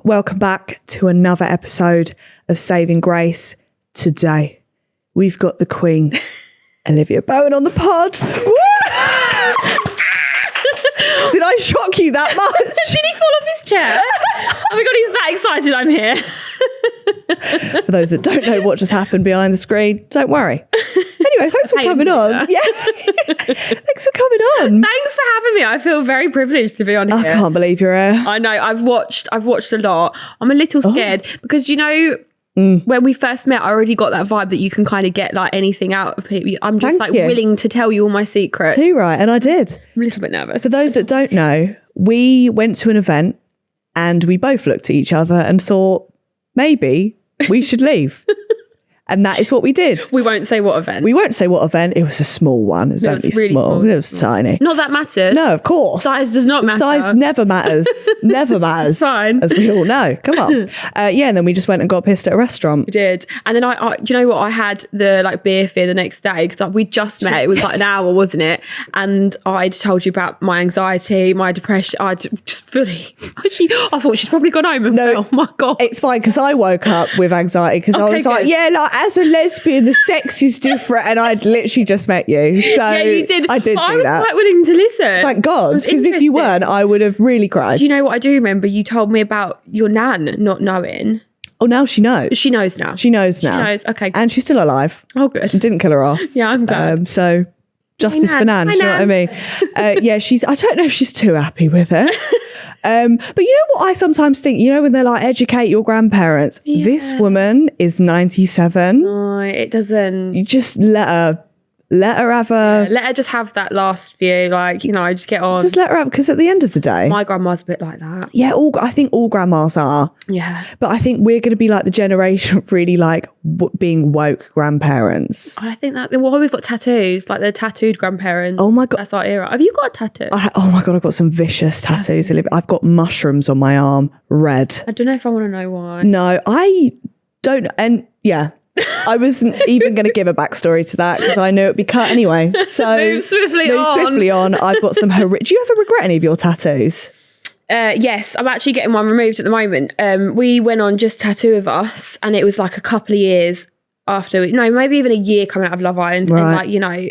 welcome back to another episode of Saving Grace. Today, we've got the Queen, Olivia Bowen, on the pod. Did I shock you that much? Did he fall off his chair? Oh my God, he's that excited I'm here. For those that don't know what just happened behind the screen, don't worry. Anyway, thanks for coming on. Yeah. Thanks for coming on. Thanks for having me. I feel very privileged to be on here. I can't believe you're here. I know. I've watched a lot. I'm a little scared because, you know, when we first met, I already got that vibe that you can kind of get like anything out of people. I'm just willing to tell you all my secrets. Too right, and I did. I'm a little bit nervous. For those that don't know, we went to an event and we both looked at each other and thought, maybe we should leave. And that is what we did. We won't say what event. We won't say what event. It was a small one. It was only really small. It was tiny. Not that matters. No, of course. Size does not matter. Size never matters. Never matters. Fine. As we all know. Come on. And then we just went and got pissed at a restaurant. We did. And then I do you know what? I had the like beer fear the next day because we just met. It was like an hour, wasn't it? And I'd told you about my anxiety, my depression. I just fully, I thought she's probably gone home and no, oh my God. It's fine because I woke up with anxiety because I was like, yeah, like as a lesbian, the sex is different, and I'd literally just met you. So yeah, you did. I did but do I was that. quite willing to listen. Thank God, because if you weren't, I would have really cried. Do you know what I do remember? You told me about your nan not knowing. Oh, now she knows. She knows now. She knows now. She knows. Okay. And she's still alive. Oh, good. Didn't kill her off. Yeah, I'm glad. So justice for Nan. Do you know what I mean? Yeah, I don't know if she's too happy with it. But you know what I sometimes think, you know, when they're like, educate your grandparents, this woman is 97. No, it doesn't. You just let her have let her just have that last few, like, you know, just get on. Just let her have, because at the end of the day. My grandma's a bit like that. Yeah, I think all grandmas are. Yeah. But I think we're going to be like the generation of really like being woke grandparents. I think that, well, we've got tattoos, like the tattooed grandparents. Oh my God. That's our era. Have you got a tattoo? Oh my God, I've got some vicious tattoos. I've got mushrooms on my arm, red. I don't know if I want to know why. No, I don't. And yeah. I wasn't even going to give a backstory to that because I knew it'd be cut anyway. So move swiftly on. I've got some do you ever regret any of your tattoos? Yes, I'm actually getting one removed at the moment. We went on Just Tattoo of Us, and it was like a couple of years after, maybe even a year coming out of Love Island. Right. And like, you know,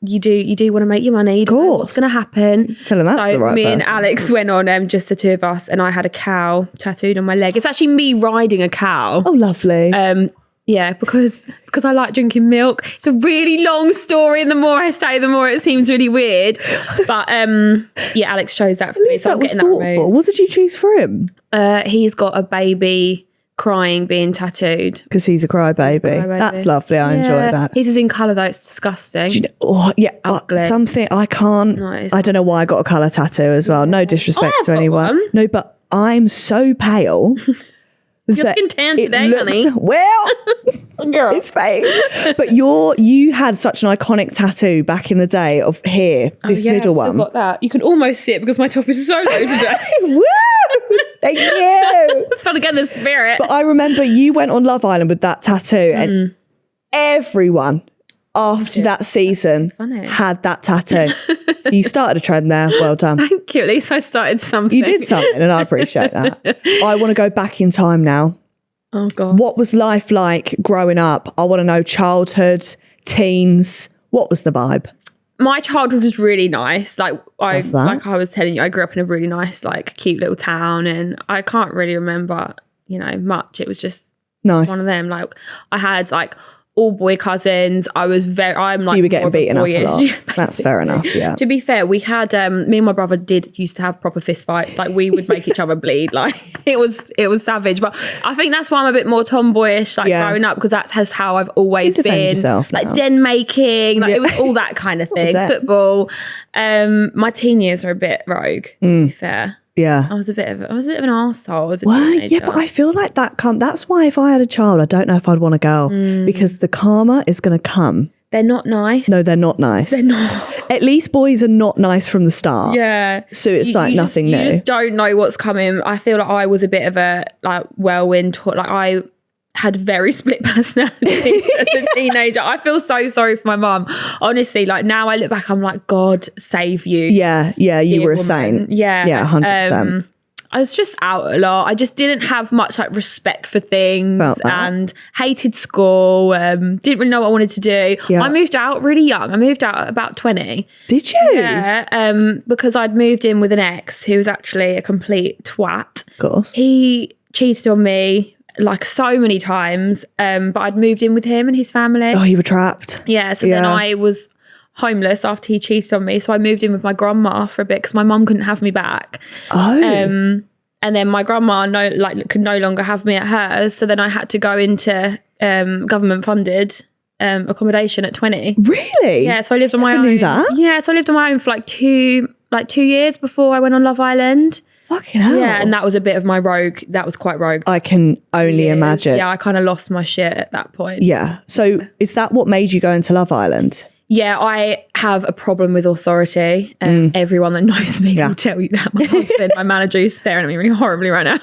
you do want to make your money. Of course. What's going to happen? Tell them that's so the right me person. And Alex went on Just the Two of Us, and I had a cow tattooed on my leg. It's actually me riding a cow. Oh, lovely. Yeah, because I like drinking milk. It's a really long story, and the more I say, the more it seems really weird. But yeah, Alex chose that for me, so I'm getting that removed. What did you choose for him? He's got a baby crying being tattooed. Because he's a crybaby. That's lovely. I enjoy that. His is in colour though. It's disgusting. Something I can't. No, I don't know why I got a colour tattoo as well. No disrespect to anyone. No, but I'm so pale. You're looking tan today, honey. Well, girl, it's fake. But you had such an iconic tattoo back in the day of here, this middle one. Got that. You can almost see it because my top is so low today. Woo! Thank you. Trying to get in the spirit. But I remember you went on Love Island with that tattoo, and everyone after that season had that tattoo. So you started a trend there. Well done. Thank you. At least I started something. You did something, and I appreciate that. I want to go back in time now. Oh God. What was life like growing up? I want to know childhood, teens. What was the vibe? My childhood was really nice. Like I was telling you, I grew up in a really nice, like cute little town, and I can't really remember, much. It was just nice. One of them. Like I had like all boy cousins. So you were getting beaten up a lot. That's fair enough. Yeah. To be fair, we had me and my brother used to have proper fist fights. Like we would make each other bleed. Like it was savage. But I think that's why I'm a bit more tomboyish, growing up, because that's how I've always been. Like den making, like it was all that kind of thing. Football. My teen years were a bit rogue. To be fair. Yeah. I was a bit of an arsehole as a teenager. teenager. Yeah, but I feel like that's why if I had a child, I don't know if I'd want a girl because the karma is going to come. They're not nice. No, they're not nice. They're not. At least boys are not nice from the start. Yeah. So it's nothing new. You just don't know what's coming. I feel like I was a bit of a whirlwind. I had very split personalities as a teenager. I feel so sorry for my mum. Honestly, now I look back, I'm like, God save you. Yeah, you were a saint. Yeah. Yeah, 100%. I was just out a lot. I just didn't have much like respect for things and hated school. Didn't really know what I wanted to do. I moved out really young. I moved out at about 20. Did you? Yeah, because I'd moved in with an ex who was actually a complete twat. Of course. He cheated on me like so many times, but I'd moved in with him and his family. Oh, you were trapped. Yeah, so then I was homeless after he cheated on me, so I moved in with my grandma for a bit because my mum couldn't have me back. And then my grandma could no longer have me at hers, so then I had to go into government funded accommodation at 20. Really? Yeah, so I lived on my own. Knew that? Yeah, so I lived on my own for like two years before I went on Love Island. Fucking hell. Yeah, and that was a bit of my rogue. That was quite rogue. I can only imagine. Yeah, I kind of lost my shit at that point. Yeah. So is that what made you go into Love Island? Yeah, I have a problem with authority. Everyone that knows me will tell you that. My husband, my manager, is staring at me really horribly right now.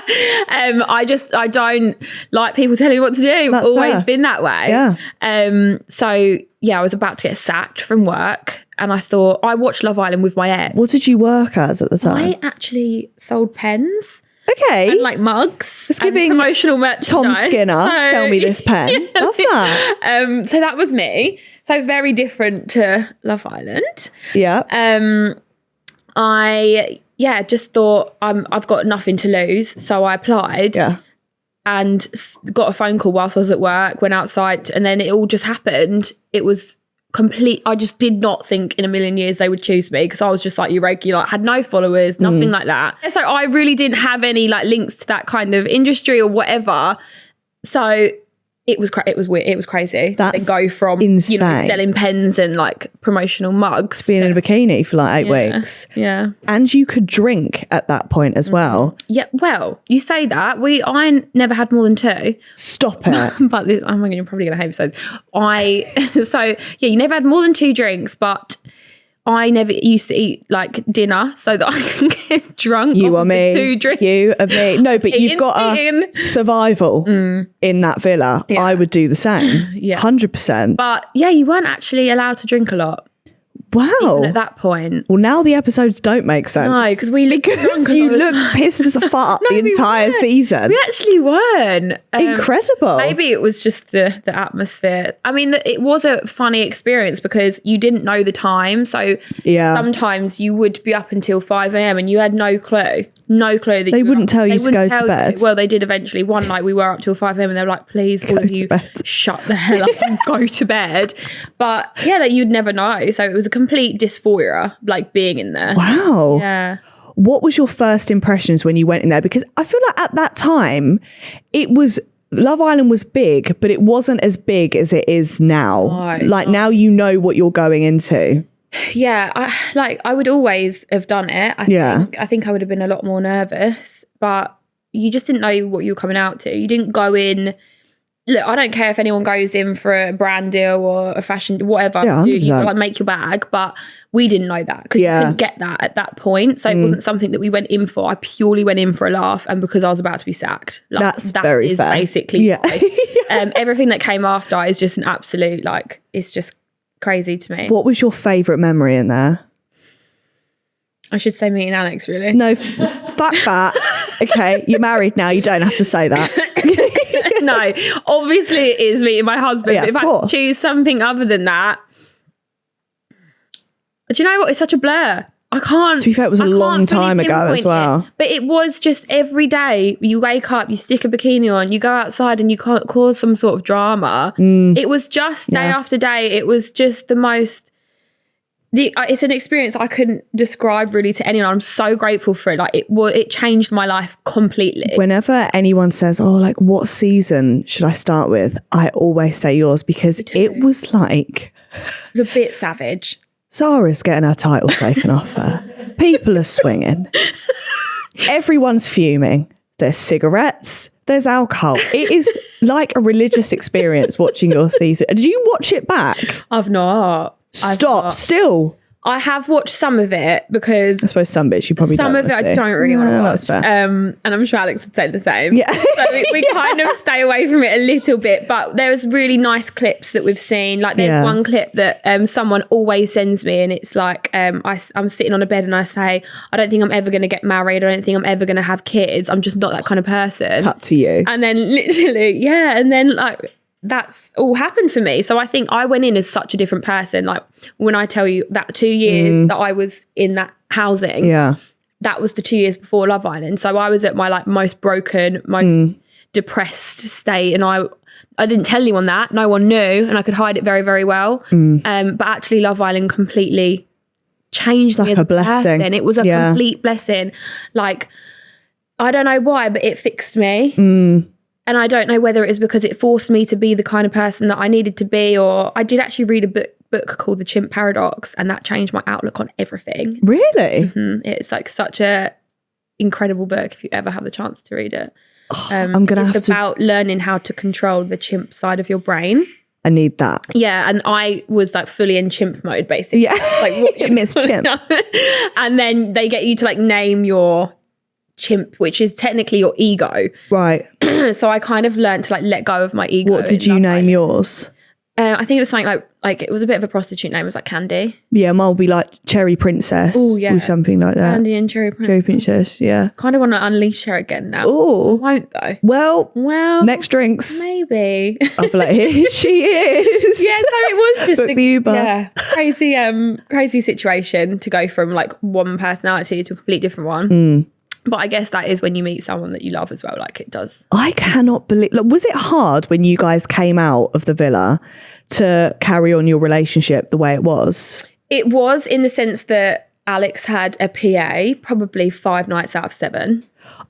I don't like people telling me what to do. That's always fair. been that way. Yeah. So yeah, I was about to get sacked from work, and I thought, I watched Love Island with my ex. What did you work as at the time? I actually sold pens. Okay. And like mugs. It's and giving promotional merchandise. Tom Skinner, sell me this pen. Love that. So that was me. So very different to Love Island. Yeah. I just thought I've got nothing to lose, so I applied. Yeah. And got a phone call whilst I was at work, went outside, and then it all just happened. It was complete. I just did not think in a million years they would choose me, because I was just like irregular, I had no followers, nothing like that. So I really didn't have any like links to that kind of industry or whatever. So it was weird. It was crazy. That's they go from insane. Selling pens and like promotional mugs Being in a bikini for like 8 weeks. Yeah. And you could drink at that point as well. Yeah. Well, you say that. I never had more than 2. Stop it. But this, oh my God, you're probably going to hate episodes. So yeah, you never had more than 2 drinks, but I never used to eat like dinner so that I can get drunk. You are me. 2 drinks. You are me. No, but you've got a survival in that villa. Yeah. I would do the same. Yeah. 100%. But yeah, you weren't actually allowed to drink a lot. Wow. Even at that point. Well, now the episodes don't make sense. No, because we look drunk. You look pissed as a fart the entire season. We actually weren't. Incredible. Maybe it was just the atmosphere. I mean, it was a funny experience because you didn't know the time. So sometimes you would be up until 5 a.m. and you had no clue. No clue that they wouldn't tell you to go to bed. Well, they did eventually. One night we were up till 5 a.m. and they were like, please, all of you, shut the hell up and go to bed. But yeah, that you'd never know. So it was a complete dysphoria, like being in there. Wow. Yeah. What was your first impressions when you went in there? Because I feel like at that time, Love Island was big, but it wasn't as big as it is now. Like now you know what you're going into. Yeah, I would always have done it. I think I would have been a lot more nervous, but you just didn't know what you were coming out to. You didn't go in. Look, I don't care if anyone goes in for a brand deal or a fashion, whatever. You like make your bag, but we didn't know that because you couldn't get that at that point. So it wasn't something that we went in for. I purely went in for a laugh and because I was about to be sacked. Like, that very is fair. Basically why. Everything that came after is just an absolute, like, it's just crazy to me. What was your favourite memory in there? I should say meeting Alex, really. No, fuck that. Okay, you're married now. You don't have to say that. No, obviously it is meeting my husband. Yeah, if I had to choose something other than that, do you know what? It's such a blur. I can't. To be fair, it was a long time ago as well. But it was just every day. You wake up, you stick a bikini on, you go outside, and you can't cause some sort of drama. It was just day after day. It was just the most. It's an experience I couldn't describe really to anyone. I'm so grateful for it. Like it changed my life completely. Whenever anyone says, "Oh, like what season should I start with?" I always say yours because it was like it was a bit savage. Zara's getting her title taken off her. People are swinging. Everyone's fuming. There's cigarettes. There's alcohol. It is like a religious experience watching your season. Did you watch it back? I've not. Stop. Still. I have watched some of it because I suppose some bits you probably some don't of it wanna I see. don't really want to watch. That's fair. And I'm sure Alex would say the same. Yeah. So we kind of stay away from it a little bit. But there's really nice clips that we've seen. Like there's one clip that someone always sends me, and it's like I'm sitting on a bed and I say, I don't think I'm ever going to get married. I don't think I'm ever going to have kids. I'm just not that kind of person. Cut to you. And then literally, and then like that's all happened for me. So I think I went in as such a different person. Like when I tell you that 2 years that I was in that housing, that was the 2 years before Love Island. So I was at my like most broken, most depressed state, and I didn't tell anyone that. No one knew, and I could hide it very, very well. But actually, Love Island completely changed me as a blessing. It was a complete blessing. Like I don't know why, but it fixed me. And I don't know whether it was because it forced me to be the kind of person that I needed to be, or I did actually read a book called The Chimp Paradox, and that changed my outlook on everything. Really? It's like such a incredible book if you ever have the chance to read it. I'm gonna have it's about learning how to control the chimp side of your brain. I need that. Yeah, and I was like fully in chimp mode basically. Yeah, like what Miss Chimp. And then they get you to like name your chimp, which is technically your ego. Right. So I kind of learned to like let go of my ego. What did you name yours? I think it was something like it was a bit of a prostitute name. It was like Candy. Yeah, mine will be like Cherry Princess. Oh yeah, or something like that. Candy and Cherry Princess. Cherry Princess. Yeah. Kind of want to unleash her again now. Oh, won't though. Well. Next drinks. Maybe. I'll be like, here she is. Yeah, so it was just the Uber. Crazy situation to go from like one personality to a complete different one. But I guess that is when you meet someone that you love as well. Like it does. I cannot believe. Like, was it hard when you guys came out of the villa to carry on your relationship the way it was? It was, in the sense that Alex had a PA probably 5 nights out of 7.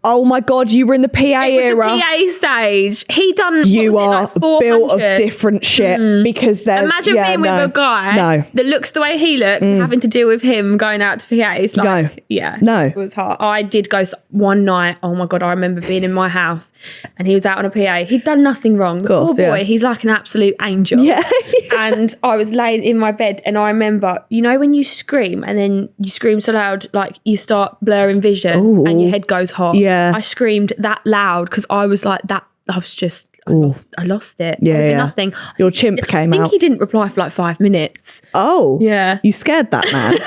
Oh my God, you were in the PA era. The PA stage. He done. You are built of different shit because there's. Imagine being with a guy that looks the way he looked, having to deal with him going out to PAs. Like, it was hard. I did go one night. Oh my God, I remember being in my house and he was out on a PA. He'd done nothing wrong. The poor boy, he's like an absolute angel. Yeah. And I was laying in my bed and I remember, you know, when you scream and then you scream so loud, like you start blurring vision and your head goes hot. Yeah. I screamed that loud because I was like that. I was just, I lost it. Yeah. Nothing. Your chimp came out. I think he didn't reply for like 5 minutes. Oh. Yeah. You scared that man.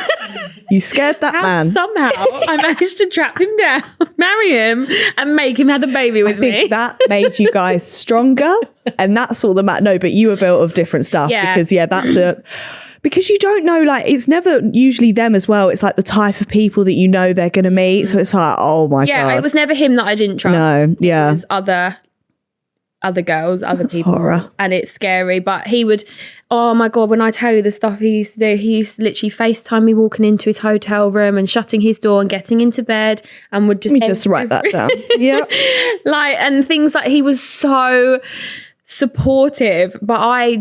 You scared that man. Somehow I managed to trap him down, marry him, and make him have a baby with me. That made you guys stronger. And that's all that matters. No, but you were built of different stuff. Yeah. Because, that's a... Because you don't know, like, it's never usually them as well. It's like the type of people that you know they're going to meet. So it's like, oh my God. Yeah, it was never him that I didn't trust. No, yeah. It was other girls, other people. Horror. And it's scary. But he would, oh my God, when I tell you the stuff he used to do, he used to literally FaceTime me walking into his hotel room and shutting his door and getting into bed and would just... Let me just write that down. Yeah. Like, and things like he was so... supportive, but I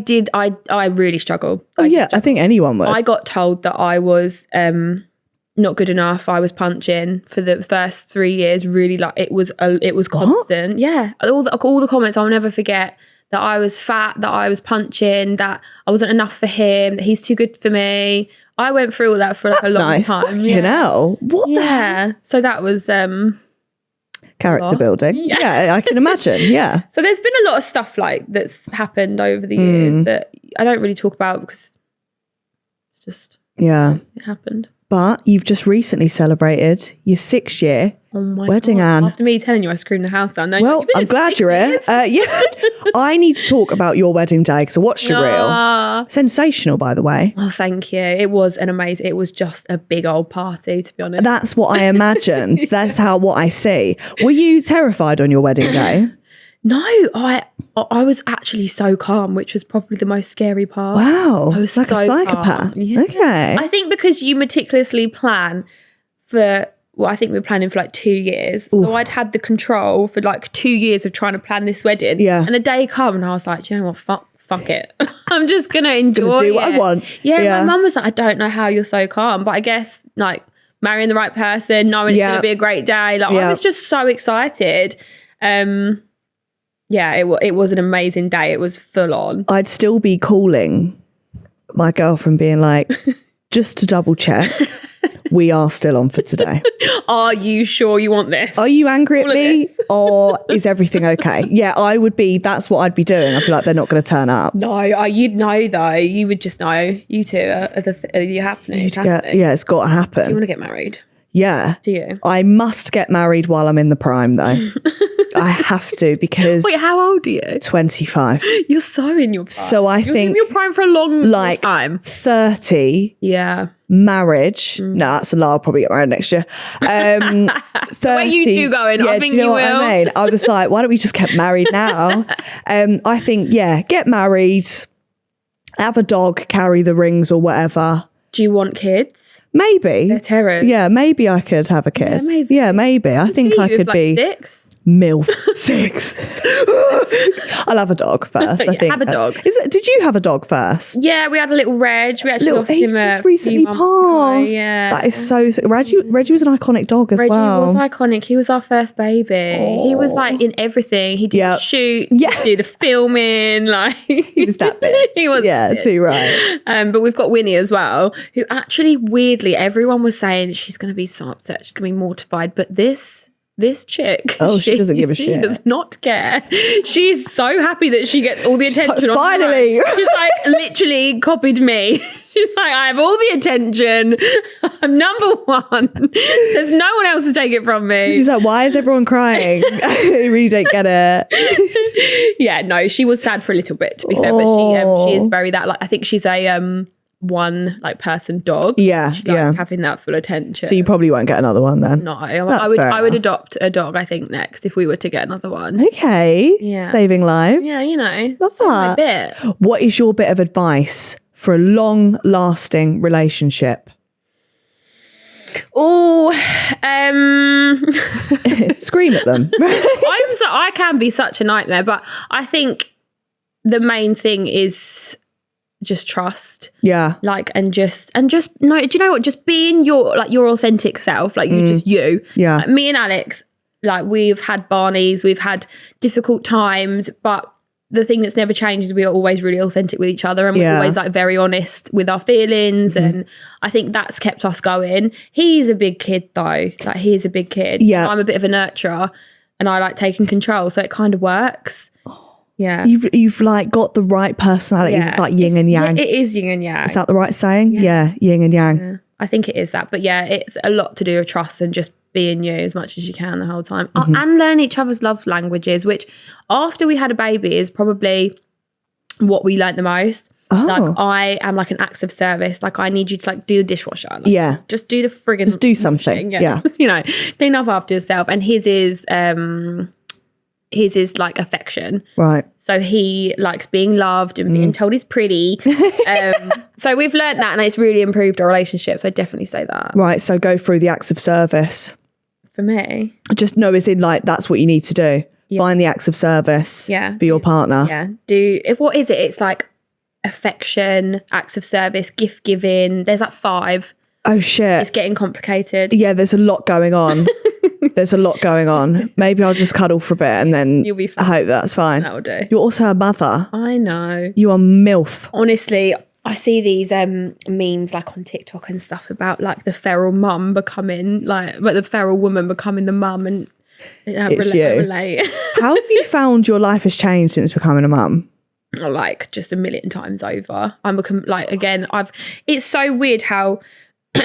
really struggled. I think anyone would. I got told that I was not good enough. I was punching for the first 3 years. Really, like it was constant. What? Yeah, all the comments I'll never forget. That I was fat, that I was punching, that I wasn't enough for him, that he's too good for me. I went through all that for like a long time. You know what? Yeah. So that was character building. Yeah, I can imagine. Yeah. So there's been a lot of stuff like that's happened over the years that I don't really talk about because it's just it happened. But you've just recently celebrated your 6th year wedding, God. Anne. After me telling you I screamed the house down. Well, I'm glad you're here. I need to talk about your wedding day because I watched your reel. Sensational, by the way. Oh, thank you. It was it was just a big old party, to be honest. That's what I imagined. That's what I see. Were you terrified on your wedding day? No, I was actually so calm, which was probably the most scary part. Wow. I was like so a psychopath. Yeah. Okay. I think because you meticulously plan for, I think we were planning for like 2 years. Ooh. So I'd had the control for like 2 years of trying to plan this wedding. Yeah. And the day come and I was like, you know what, fuck it. I'm just going to enjoy do what I want. Yeah, my mum was like, I don't know how you're so calm. But I guess like marrying the right person, knowing it's going to be a great day. Like I was just so excited. Yeah, it was an amazing day. It was full on. I'd still be calling my girlfriend being like, just to double check, we are still on for today. Are you sure you want this? Are you angry at me or is everything okay? Yeah, I would be, that's what I'd be doing. I'd be like, they're not going to turn up. No, you'd know though. You would just know. You two are you happening? Yeah, it's got to happen. Do you want to get married? Yeah. Do you? I must get married while I'm in the prime though. I have to because... Wait, how old are you? 25. You're so in your prime. So I think... in your prime for a long time. 30. Yeah. Marriage. No, that's a lie. I'll probably get married next year. 30. Where you two going? Yeah, I think do you know will. What I mean? I was like, why don't we just get married now? I think, yeah, get married, have a dog, carry the rings or whatever. Do you want kids? Maybe. They're terrors. Yeah, maybe I could have a kid. Yeah, maybe. I think I could be 6. MILF 6. I'll have a dog first. I think. Have a dog. Did you have a dog first? Yeah, we had a little Reg. We actually lost he him just recently passed. Yeah, that is so. Reggie was an iconic dog as Reggie well. was iconic. He was our first baby. He was like in everything. He did the shoot. Yeah, do the filming. Like he was that bitch. He was. Yeah, too right. But we've got Winnie as well, who actually weirdly everyone was saying she's going to be so upset. She's going to be mortified. But this chick, she doesn't give a shit. She does not care. She's so happy that she gets all the attention. Like, finally, she's like literally copied me. She's like, I have all the attention. I'm number one. There's no one else to take it from me. She's like, why is everyone crying? I really don't get it. Yeah, no, she was sad for a little bit, to be fair, but she is very that. Like, I think she's a one like person dog. Yeah, she likes having that full attention. So you probably won't get another one then. No, I would adopt a dog, I think, next if we were to get another one. Okay. Yeah. Saving lives. Yeah, you know. Love that. Bit. What is your bit of advice for a long lasting relationship? Oh, scream at them. I can be such a nightmare, but I think the main thing is just trust. Yeah. Like and just no, do you know what? Just being your authentic self, like you just you. Yeah. Like, me and Alex, like we've had Barneys, we've had difficult times, but the thing that's never changed is we are always really authentic with each other and we're always like very honest with our feelings and I think that's kept us going. He's a big kid though. Like he's a big kid. Yeah. I'm a bit of a nurturer and I like taking control, so it kind of works. Yeah. You've like got the right personalities. Yeah. It's like yin and yang. Yeah, it is yin and yang. Is that the right saying? Yeah, yin and yang. Yeah. I think it is that. But yeah, it's a lot to do with trust and just being you as much as you can the whole time. And learn each other's love languages, which after we had a baby is probably what we learnt the most. Like I am like an acts of service. Like I need you to like do the dishwasher. Like, just do the friggin' just do something. Yeah. You know, clean up after yourself. And his is like affection. Right. So he likes being loved and being told he's pretty. So we've learnt that and it's really improved our relationship. So I definitely say that. Right. So go through the acts of service. For me? Just know as in like that's what you need to do. Yeah. Find the acts of service for your partner. Yeah. What is it? It's like affection, acts of service, gift giving. There's like 5. Oh shit. It's getting complicated. Yeah, there's a lot going on. There's a lot going on. Maybe I'll just cuddle for a bit and then you'll be fine. I hope that's fine. That'll do. You're also a mother. I know. You are MILF. Honestly, I see these memes like on TikTok and stuff about like the feral mum becoming like, but the feral woman becoming the mum and relate. How have you found your life has changed since becoming a mum? Like just a million times over. It's so weird how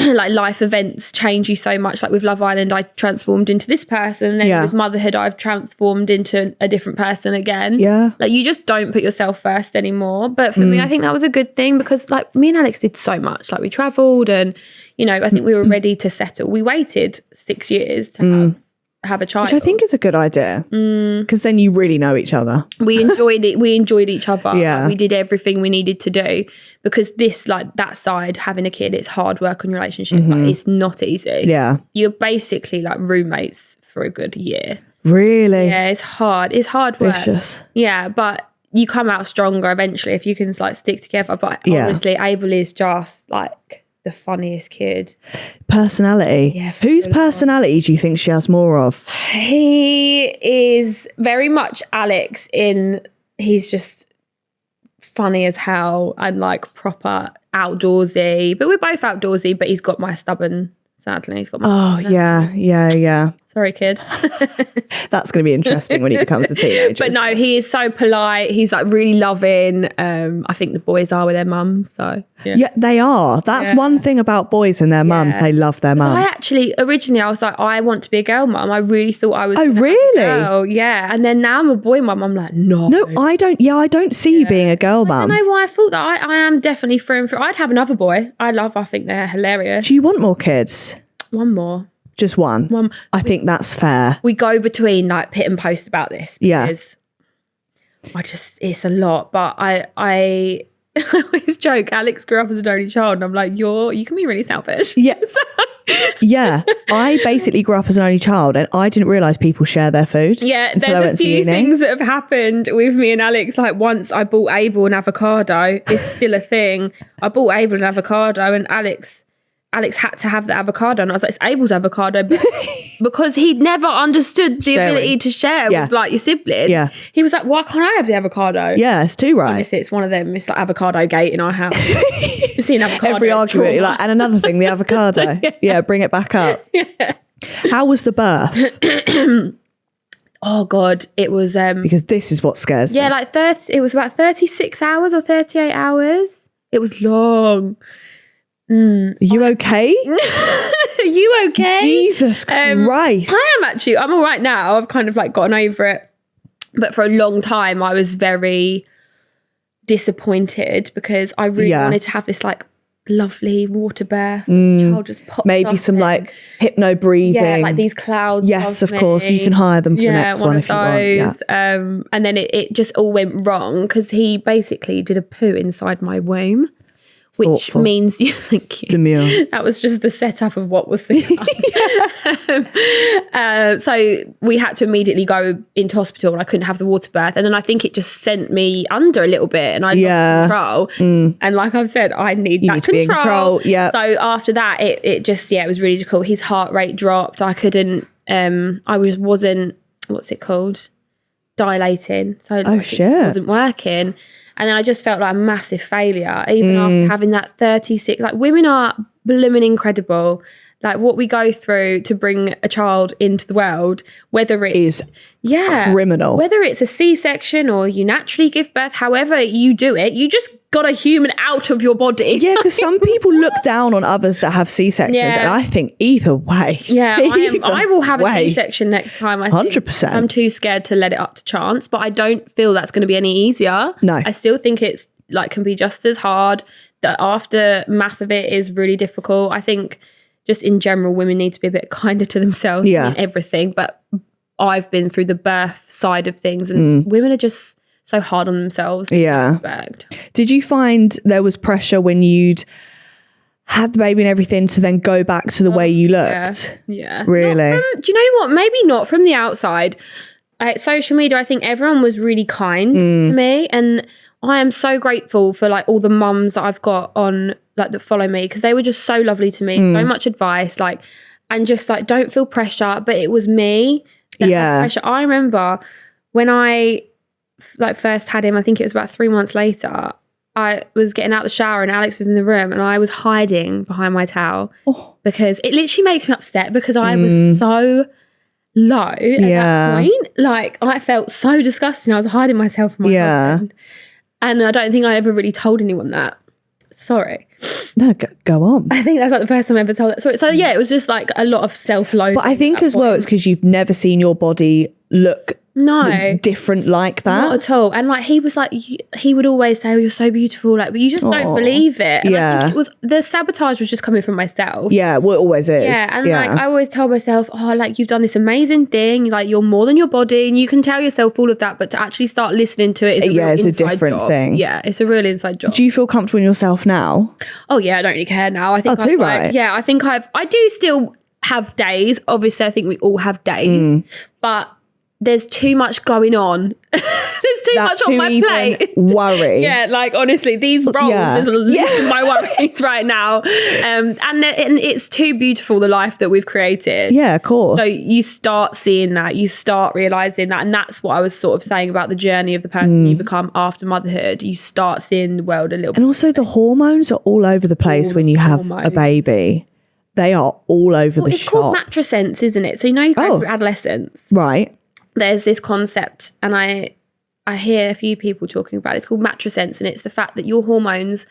like life events change you so much. Like with Love Island, I transformed into this person. And then with motherhood, I've transformed into a different person again. Yeah. Like you just don't put yourself first anymore. But for me, I think that was a good thing because like me and Alex did so much. Like we travelled and, you know, I think we were ready to settle. We waited 6 years to have a child. Which I think is a good idea because then you really know each other. We enjoyed it. We enjoyed each other. Yeah. Like, we did everything we needed to do because this, like that side, having a kid, it's hard work on your relationship. Like, it's not easy. Yeah. You're basically like roommates for a good year. Really? Yeah, it's hard. It's hard work. Vicious. Yeah, but you come out stronger eventually if you can like stick together. But honestly, Abel is just like the funniest kid. Personality. Yeah. Whose personality do you think she has more of? He is very much Alex he's just funny as hell and like proper outdoorsy, but we're both outdoorsy, but he's got my stubborn, sadly. He's got my yeah. Sorry, kid. That's going to be interesting when he becomes a teenager. But no, he is so polite. He's like really loving. I think the boys are with their mums. So yeah, they are. That's one thing about boys and their mums. They love their mums. I actually, originally I was like, I want to be a girl mum. I really thought I was. Oh, really? Girl. Yeah. And then now I'm a boy mum. I'm like, no. No, I don't. Yeah, I don't see you being a girl mum. I don't know why I thought that. I am definitely through and through. I'd have another boy. I think they're hilarious. Do you want more kids? One more. Just one. I think that's fair. We go between like pit and post about this because it's a lot. But I always joke, Alex grew up as an only child, and I'm like, you can be really selfish. Yeah. Yeah. I basically grew up as an only child, and I didn't realise people share their food. Yeah, there's a few things that have happened with me and Alex. Like once I bought Abel an avocado. It's still a thing. I bought Abel an avocado, and Alex had to have the avocado, and I was like, it's Abel's avocado, but because he'd never understood the ability to share with like your sibling. Yeah. He was like, why can't I have the avocado? Yeah, it's too right. Honestly, it's one of them. It's like avocado gate in our house. You see an avocado. Every argument, you're like, and another thing, the avocado. Yeah, bring it back up. Yeah. How was the birth? Oh God, it was because this is what scares me. Yeah, like it was about 36 hours or 38 hours. It was long. Are you okay? Are you okay? Jesus Christ. I am actually. I'm all right now. I've kind of like gotten over it. But for a long time, I was very disappointed because I really wanted to have this like lovely water birth. Child just popped maybe some like hypno breathing. Yeah, like these clouds. Yes, of course. You can hire them for the next one if you want. Yeah. And then it just all went wrong because he basically did a poo inside my womb. Which means, thank you. Demure. That was just the setup of what was to come. So we had to immediately go into hospital, and I couldn't have the water birth. And then I think it just sent me under a little bit, and I lost control. And like I've said, I need that control. Yeah. So after that, it just it was really difficult. His heart rate dropped. I couldn't. I just wasn't. What's it called? Dilating. So it wasn't working. And then I just felt like a massive failure, even after having that 36. Like, women are blooming incredible. Like, what we go through to bring a child into the world, whether it is criminal. Whether it's a C-section or you naturally give birth, however you do it, you just got a human out of your body. Yeah, because some people look down on others that have C-sections, and I think either way. Yeah, I will have a C-section next time. 100%. I'm too scared to let it up to chance, but I don't feel that's going to be any easier. No. I still think it's like can be just as hard. The aftermath of it is really difficult. I think just in general, women need to be a bit kinder to themselves in everything. But I've been through the birth side of things, and women are just so hard on themselves. Yeah. Did you find there was pressure when you'd had the baby and everything to then go back to the way you looked? Yeah. Really? Do you know what? Maybe not from the outside. Social media, I think everyone was really kind to me, and I am so grateful for like all the mums that I've got on like that follow me, because they were just so lovely to me, so much advice, like, and just like don't feel pressure. But it was me that had pressure. I remember when I like first had him, I think it was about 3 months later, I was getting out the shower and Alex was in the room, and I was hiding behind my towel because it literally makes me upset because I was so low at that point. Like, I felt so disgusting. I was hiding myself from my husband. And I don't think I ever really told anyone that. Sorry. No, go on. I think that's like the first time I ever told that story. So yeah, it was just like a lot of self-loathing. But I think as well, it's because you've never seen your body look different like that. Not at all. And like he was like, he would always say, oh, you're so beautiful, like, but you just don't believe it. And I think it was, the sabotage was just coming from myself. Yeah, well, it always is. Yeah, and like I always told myself, oh, like you've done this amazing thing, like you're more than your body, and you can tell yourself all of that, but to actually start listening to it is it's a different thing. Yeah, it's a real inside job. Do you feel comfortable in yourself now? Oh yeah, I don't really care now. I think I think I do still have days. Obviously, I think we all have days, but there's too much going on. There's too much on my plate. Worry. Yeah, like honestly, these roles is my worries right now. And it's too beautiful, the life that we've created. Yeah, of course. So you start seeing that, you start realising that, and that's what I was sort of saying about the journey of the person you become after motherhood. You start seeing the world a little bit. And also the hormones are all over the place when you have a baby. They are all over the shop. It's called matrescence, isn't it? So you go through adolescence. Right. There's this concept, and I hear a few people talking about it. It's called matrescence, and it's the fact that your hormones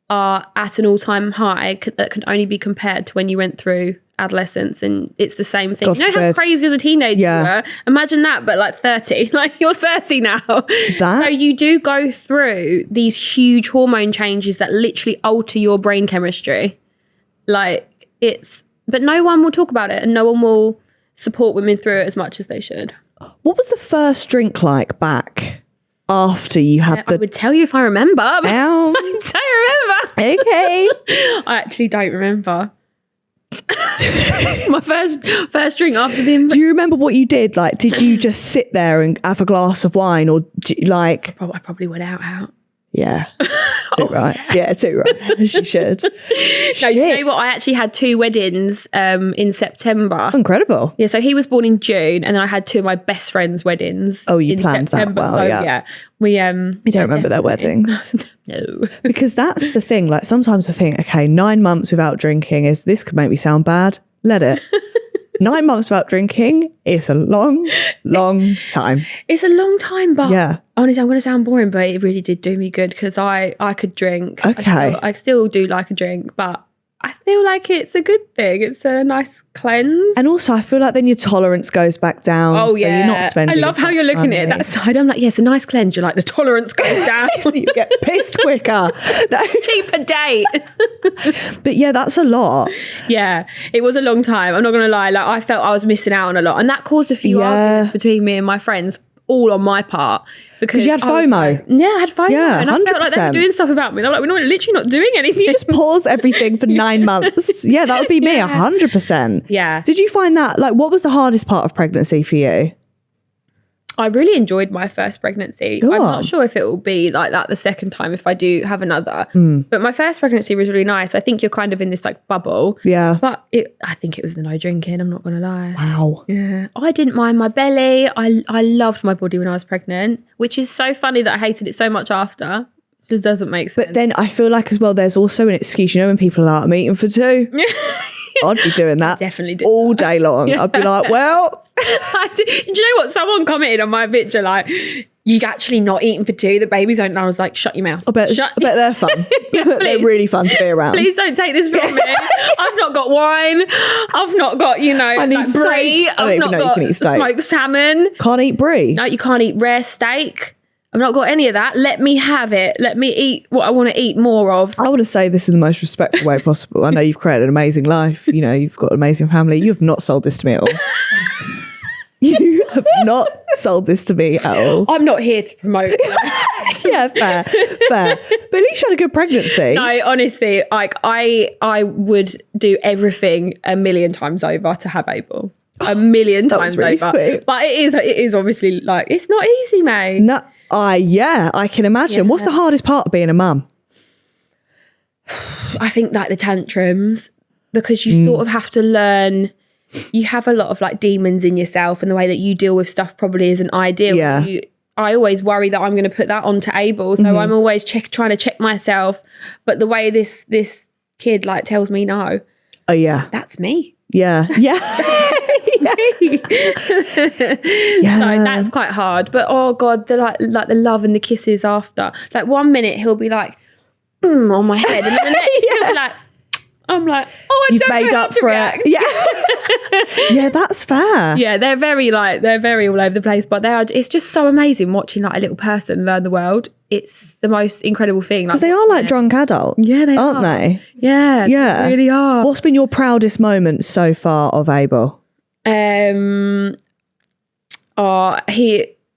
are at an all-time high that can only be compared to when you went through adolescence, and it's the same thing. You know how crazy as a teenager you were? Imagine that, but like 30. Like you're 30 now. So you do go through these huge hormone changes that literally alter your brain chemistry. Like but no one will talk about it, and no one will support women through it as much as they should. What was the first drink like back after you had I would tell you if I remember. I don't remember. Okay. I actually don't remember. My first drink after being... Do you remember what you did? Like, did you just sit there and have a glass of wine, or like... I probably went out. Yeah. Too right. Yeah, too right. She should. No, you know what? I actually had 2 weddings in September. Incredible. Yeah, so he was born in June, and then I had 2 of my best friends' weddings. Oh, you planned September, that well, so, yeah. We don't remember their weddings. No. Because that's the thing. Like, sometimes I think, okay, 9 months without drinking this could make me sound bad. Let it. 9 months without drinking is a long, long time. It's a long time, but yeah. Honestly, I'm going to sound boring, but it really did do me good because I could drink. Okay. I still do like a drink, but I feel like it's a good thing. It's a nice cleanse. And also, I feel like then your tolerance goes back down. Oh, yeah. So you're not spending I love how you're looking at it that side. I'm like, it's a nice cleanse. You're like, the tolerance goes down. So you get pissed quicker. Cheaper date. But yeah, that's a lot. Yeah, it was a long time. I'm not going to lie. Like, I felt I was missing out on a lot. And that caused a few arguments between me and my friends, all on my part. Because you had FOMO. I had FOMO. Yeah, and 100%. I felt like they were doing stuff about me. They're like, we're literally not doing anything. You just pause everything for 9 months. Yeah, that would be me, 100%. Yeah. Did you find that, like, what was the hardest part of pregnancy for you? I really enjoyed my first pregnancy. I'm not sure if it will be like that the second time if I do have another. But my first pregnancy was really nice. I think you're kind of in this like bubble. Yeah. But I think it was the no drinking. I'm not going to lie. Wow. Yeah. I didn't mind my belly. I loved my body when I was pregnant, which is so funny that I hated it so much after. It just doesn't make sense. But then I feel like as well, there's also an excuse, you know, when people are like, I'm eating for 2. I'd be doing that definitely did all day long. Yeah. I'd be like, well... Do you know what? Someone commented on my picture like, you actually not eating for 2, the baby's own. And I was like, shut your mouth. I bet they're fun. They're really fun to be around. Please don't take this from me. I've not got wine. I've not got, I need like brie. I've not got smoked salmon. Can't eat brie. No, you can't eat rare steak. I've not got any of that. Let me have it. Let me eat what I want to eat more of. I want to say this in the most respectful way possible. I know you've created an amazing life. You know, you've got an amazing family. You have not sold this to me at all. You have not sold this to me at all. I'm not here to promote. Yeah, fair. But at least you had a good pregnancy. No, honestly, like I would do everything a million times over to have Abel. A million times really over. Sweet. But it is obviously like, it's not easy, mate. No, I can imagine. Yeah. What's the hardest part of being a mum? I think like the tantrums, because you sort of have to learn. You have a lot of like demons in yourself, and the way that you deal with stuff probably isn't ideal. Yeah. I always worry that I'm going to put that onto Abel, so I'm always trying to check myself. But the way this kid like tells me no. Oh yeah, that's me. Yeah. Yeah. So that's quite hard. But oh god, the like the love and the kisses after. Like 1 minute he'll be like on my head, and then the next he'll be like, I'm like, oh, you've made up for it. Yeah. Yeah, that's fair. Yeah, they're very all over the place, but it's just so amazing watching like a little person learn the world. It's the most incredible thing. Because they are like drunk adults. Yeah, they aren't they? Yeah. Yeah. They really are. What's been your proudest moment so far of Abel?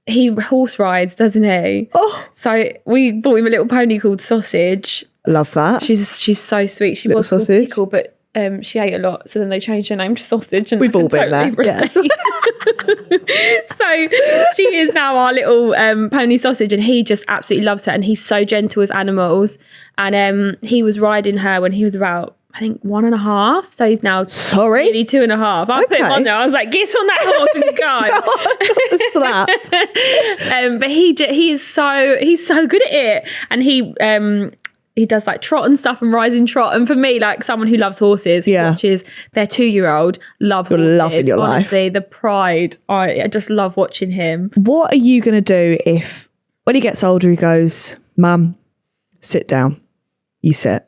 He horse rides, doesn't he? Oh. So we bought him a little pony called Sausage. Love that. She's so sweet. She little was called sausage. Pickle, but she ate a lot, so then they changed her name to Sausage. And We've all been there. Yes. So she is now our little pony Sausage, and he just absolutely loves her, and he's so gentle with animals. And he was riding her when he was about, I think, 1.5. So he's now nearly 2.5. I put him on there. I was like, get on that horse and go. Slap. But he's so good at it, and he does like trot and stuff and rising trot. And for me, like someone who loves horses, watches their 2-year-old love horses. Love in your Honestly, life. The pride. I just love watching him. What are you going to do if, when he gets older, he goes, Mum, sit down. You sit.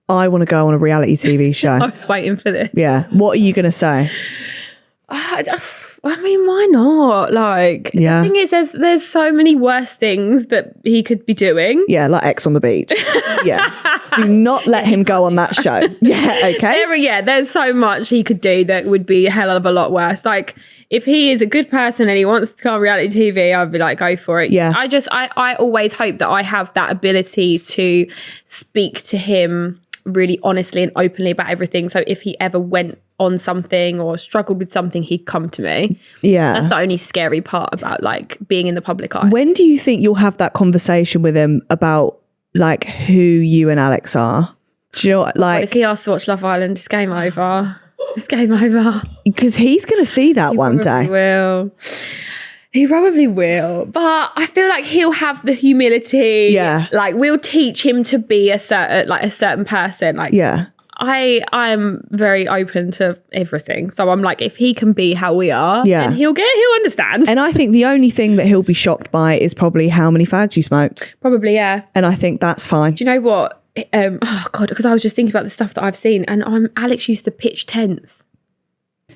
I want to go on a reality TV show. I was waiting for this. Yeah. What are you going to say? I mean, why not? Like, the thing is, there's so many worse things that he could be doing. Yeah, like X on the beach. Yeah. Do not let him go on that show. Yeah, okay. There's so much he could do that would be a hell of a lot worse. Like, if he is a good person and he wants to come on reality TV, I'd be like, go for it. Yeah. I always hope that I have that ability to speak to him really honestly and openly about everything. So if he ever went on something or struggled with something, he'd come to me. Yeah. That's the only scary part about like being in the public eye. When do you think you'll have that conversation with him about like who you and Alex are? Do you know what, like, if he asks to watch Love Island, it's game over. It's game over. Because he's going to see that one day. He probably will. But I feel like he'll have the humility. Yeah. Like, we'll teach him to be a certain person. Like, yeah. I'm very open to everything. So I'm like, if he can be how we are, then he'll understand. And I think the only thing that he'll be shocked by is probably how many fags you smoked. Probably, yeah. And I think that's fine. Do you know what? Oh God, because I was just thinking about the stuff that I've seen, and Alex used to pitch tents.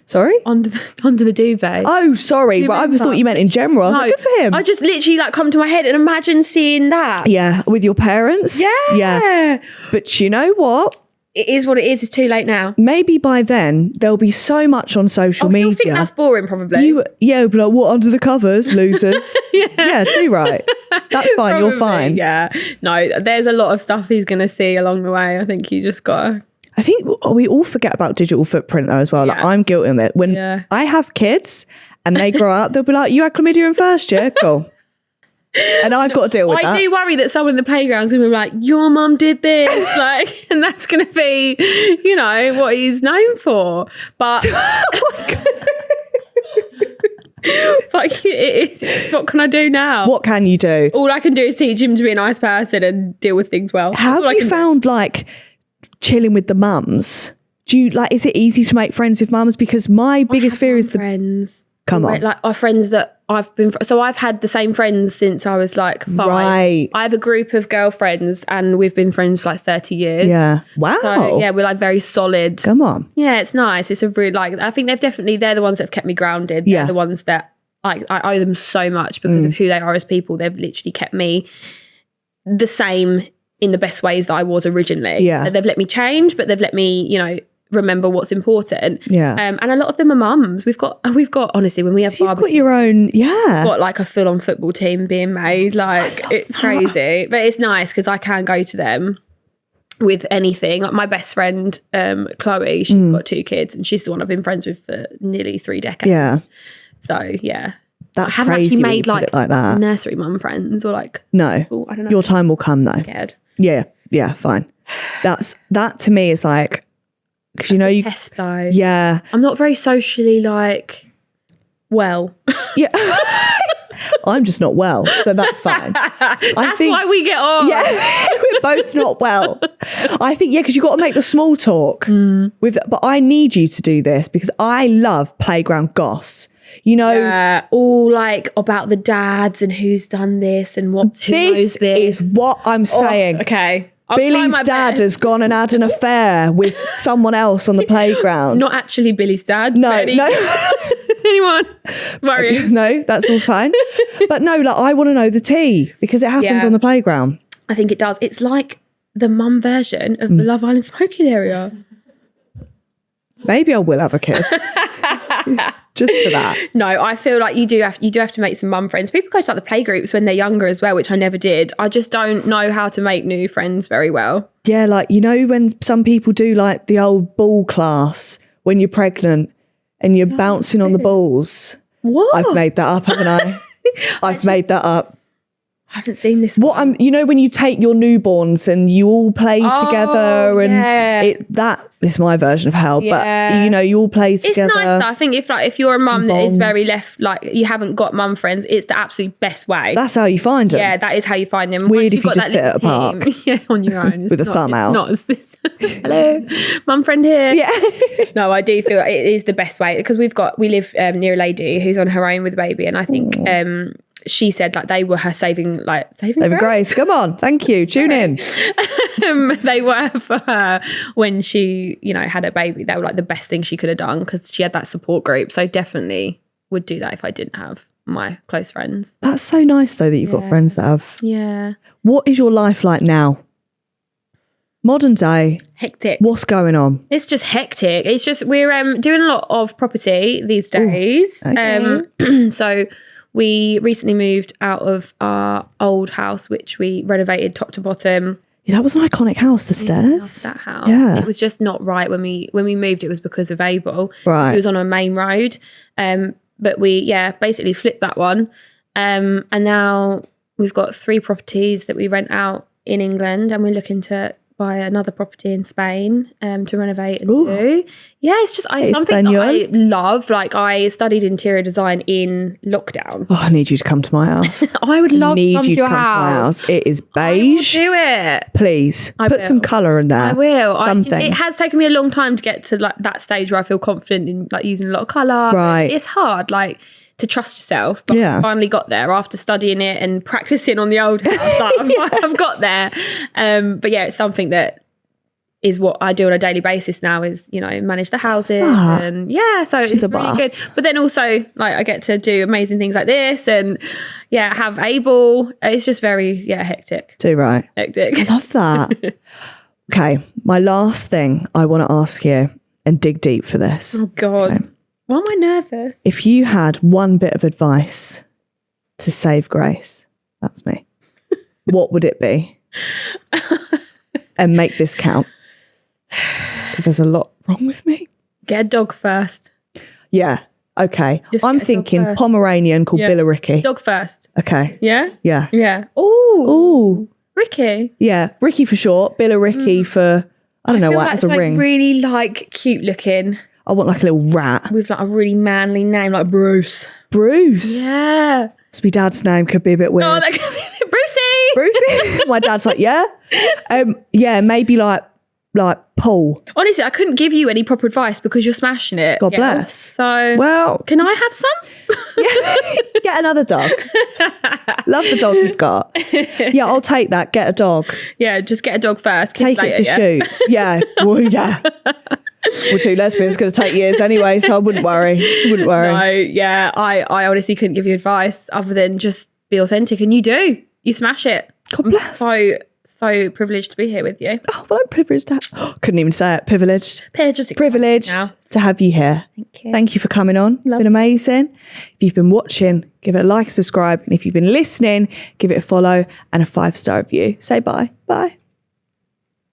Sorry? Under the duvet. Oh, sorry. Well, I just thought you meant in general. I was like, good for him. I just literally like come to my head and imagine seeing that. Yeah, with your parents. Yeah. Yeah. But you know what? It is what it is. It's too late now. Maybe by then there'll be so much on social media. I think that's boring, probably. But like, what, under the covers, losers? Yeah, too right. That's fine. Probably, you're fine. Yeah. No, there's a lot of stuff he's going to see along the way. I think you just got to. I think we all forget about digital footprint though as well. Like, I'm guilty of it. When I have kids and they grow up, they'll be like, you had chlamydia in first year? Cool. And I've got to deal with that. I do worry that someone in the playground is going to be like, your mum did this. Like, and that's going to be, you know, what he's known for. But... But what can I do now? What can you do? All I can do is teach him to be a nice person and deal with things well. Have you found like chilling with the mums? Is it easy to make friends with mums? Because my biggest fear is friends. Come on. Like our friends that I've been... So I've had the same friends since I was like 5. Right. I have a group of girlfriends and we've been friends for like 30 years. Yeah. Wow. So yeah, we're like very solid. Come on. Yeah, it's nice. It's a really I think they're the ones that have kept me grounded. They're the ones that I owe them so much because of who they are as people. They've literally kept me the same in the best ways that I was originally. Yeah. And they've let me change, but they've let me, you know, remember what's important. Yeah. And a lot of them are mums. We've got honestly, when we have you've got your own, we've got like a full-on football team being made. Like, it's crazy. But it's nice because I can go to them with anything. Like my best friend, Chloe, she's got 2 kids and she's the one I've been friends with for nearly 3 decades. Yeah. So yeah. That's I haven't crazy actually made like that. nursery mum friends or like... No. I don't know. Your time will come though. I'm scared. Yeah, fine. That to me is like... Because you know you test though. Yeah. I'm not very socially like well. Yeah. I'm just not well, so that's fine. That's why we get on. Yeah, we're both not well. I think because you got to make the small talk but I need you to do this because I love playground goss. You know, all like about the dads and who's done this and who knows this. This is what I'm saying. Okay. Billy's dad has gone and had an affair with someone else on the playground. Not actually Billy's dad. No. Anyone? Worry. No, that's all fine. But no, like I want to know the tea because it happens on the playground. I think it does. It's like the mum version of the Love Island smoking area. Maybe I will have a kid. just for that. No, I feel like you do have to make some mum friends. People go to like the play groups when they're younger as well, which I never did. I just don't know how to make new friends very well. Yeah, like, you know, when some people do like the old ball class when you're pregnant and you're bouncing on the balls. What? I've made that up, haven't I? I've made that up. I haven't seen this. You know, when you take your newborns and you all play together, and that is my version of hell. Yeah. But you know, you all play together. It's nice though. I think if you're a mum that is very left, like you haven't got mum friends, it's the absolute best way. That's how you find them. Yeah, that is how you find them. It's weird if you just sit at a park, on your own with a thumb out. Hello, mum friend here. Yeah. No, I do feel it is the best way because we live near a lady who's on her own with a baby, and I think she said like they were her saving grace. Come on, thank you. Tune in. They were for her when she, you know, had a baby. They were like the best thing she could have done because she had that support group. So definitely would do that if I didn't have my close friends. That's so nice though that you've got friends that have. Yeah. What is your life like now? Modern day. Hectic. What's going on? It's just hectic. It's just we're doing a lot of property these days. Ooh, okay. So we recently moved out of our old house, which we renovated top to bottom. Yeah, that was an iconic house, the stairs. That house. Yeah. It was just not right when we moved. It was because of Abel. Right. It was on a main road. But we, basically flipped that one. And now we've got 3 properties that we rent out in England, and we're looking to buy another property in Spain to renovate and do. Yeah, it's just something that I love. Like I studied interior design in lockdown. Oh, I need you to come to my house. I would love to come to your house. It is beige. I will do it. Please put some colour in there. I will. Something. It has taken me a long time to get to like that stage where I feel confident in like using a lot of colour. Right. It's hard. Like to trust yourself, but I finally got there after studying it and practicing on the old house. Like, I've got there. But yeah, it's something that is what I do on a daily basis now is, you know, manage the houses and so it's really good. But then also like I get to do amazing things like this and have Abel. It's just very, hectic. Too right. Hectic. I love that. Okay. My last thing I want to ask you and dig deep for this. Oh God. Okay. Why am I nervous? If you had one bit of advice to save Grace, that's me, what would it be? And make this count. Because there's a lot wrong with me. Get a dog first. Yeah. Okay. I'm thinking Pomeranian called Billericay. Dog first. Okay. Yeah? Yeah. Yeah. Ooh. Ricky. Yeah. Ricky for short. Billericay for, I don't know why, as a ring. Really like cute looking. I want like a little rat. With like a really manly name like Bruce. Bruce? Yeah. It's my dad's name. Could be a bit weird. Oh, that could be a bit Brucey. Brucey? My dad's like, yeah. Maybe like Paul. Honestly, I couldn't give you any proper advice because you're smashing it. God bless. So, well, can I have some? Get another dog. Love the dog you've got. Yeah, I'll take that. Get a dog. Yeah, just get a dog first. Take it to shoots. Yeah. Well, yeah. Well, 2 lesbians going to take years anyway, so I wouldn't worry. No, yeah. I honestly couldn't give you advice other than just be authentic, and you do. You smash it. God bless. I'm so privileged to be here with you. Oh, well, I'm privileged to couldn't even say it. Privileged to have you here. Thank you. Thank you for coming on. It's been amazing. If you've been watching, give it a like, subscribe. And if you've been listening, give it a follow and a 5-star review. Say bye. Bye.